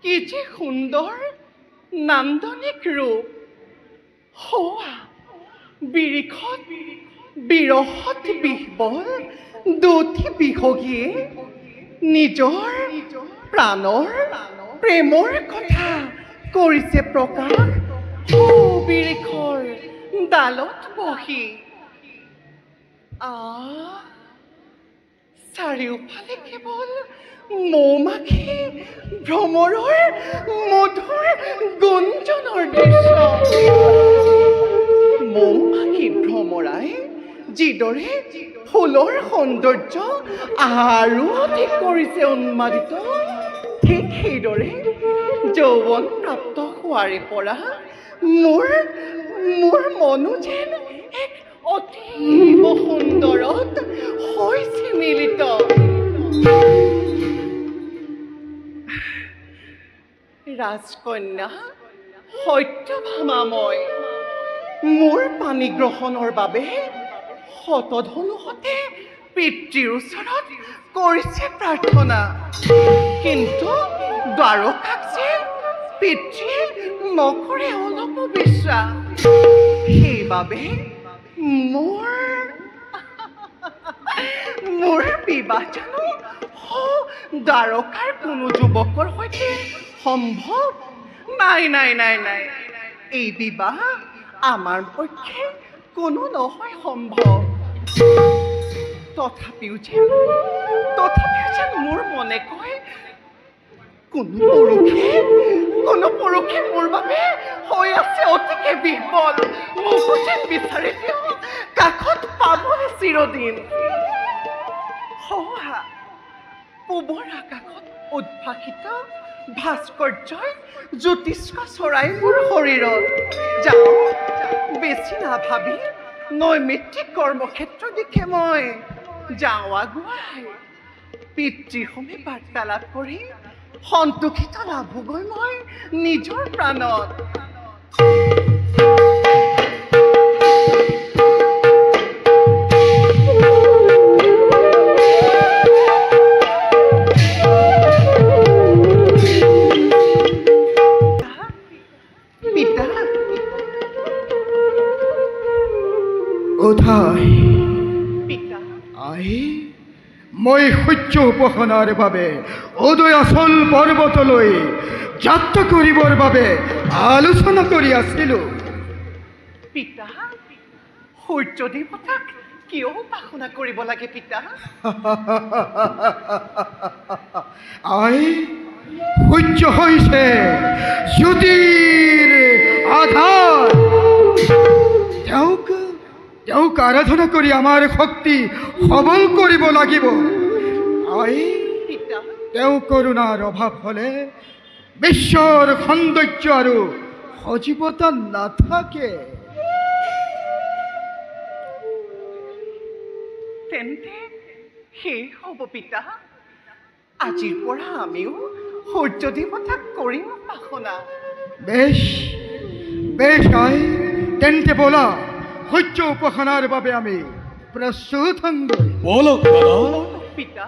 কি যে সুন্দৰ নান্দনিক ৰূপ হোৱা বিৰিখত বিৰহত বিহবল দুটি বিহগীয়ে নিজৰ প্ৰাণৰ প্ৰেমৰ কথা কৰিছে প্ৰকাশ বিৰিখৰ ডালত বহি চাৰিওফালে কেৱল মৌমাখি ভ্ৰমৰৰ মধুৰ গুঞ্জনৰ দৃশ্য মৌমাখি ভ্ৰমৰাই যিদৰে ফুলৰ সৌন্দৰ্য আৰু অধিক কৰিছে উন্মাদিত ঠিক সেইদৰে যৌৱন প্ৰাপ্ত হোৱাৰে পৰা মোৰ মনো যেন এক অতীব সুন্দৰত হৈছে মিলিত ৰাজকন্যা সত্যভামাময় মোৰ পানী গ্ৰহণৰ বাবে শতধনুহতে পিতৃৰ ওচৰত কৰিছে প্ৰাৰ্থনা কিন্তু দ্বাৰকাক যে পিতৃয়ে নকৰে অলপো বিশ্বাস সেইবাবে মোৰ বিবাহ জানো দ্বাৰকাৰ কোনো যুৱকৰ সৈতে সম্ভৱ নাই নাই নাই নাই এই বিবাহ আমাৰ পক্ষে কোনো নহয় সম্ভৱ তথাপিও যেন মোৰ মনে কয় কোনো পুৰুষে মোৰ বাবে হৈ আছে অতিকে বিহ্বল মোকো যেন বিচাৰি তেওঁ কাষত পাবলৈ চিৰদিন সহা পূবৰ আকাশত উদ্ভাসিত ভাস্কৰ্যই জ্যোতিষ্ক চৰাই মোৰ শৰীৰত যাওঁ বেছি নাভাবি নৈমিত্তিক কৰ্মক্ষেত্ৰ দিশে মই যাওঁ আগুৱাই পিতৃসমে বাৰ্তালাপ কৰি সন্তোষিত লাভগৈ মই নিজৰ প্ৰাণত মই সূৰ্য উপাসনাৰ বাবে উদয়াচল পৰ্বতলৈ যাত্ৰা কৰিবৰ বাবে আলোচনা কৰি আছিলোঁ পিতা সূৰ্য দেৱতাক কিয় উপাসনা কৰিব লাগে পিতা সূৰ্য হৈছে জ্যোতিৰ আধাৰ তেওঁক আৰাধনা কৰি আমাৰ শক্তি সবল কৰিব লাগিব তেওঁ কৰোণাৰ অভাৱ হলে বিশ্বৰ সৌন্দৰ্য আৰু সজীৱতা নাথাকে তেন্তে সেই হ'ব পিতা আজিৰ পৰা আমিও সূৰ্য দেৱতাক কৰিম উপাসনা বেশ তেন্তে বলা সূৰ্য উপাসনাৰ বাবে আমি প্ৰস্তুত হম পিতা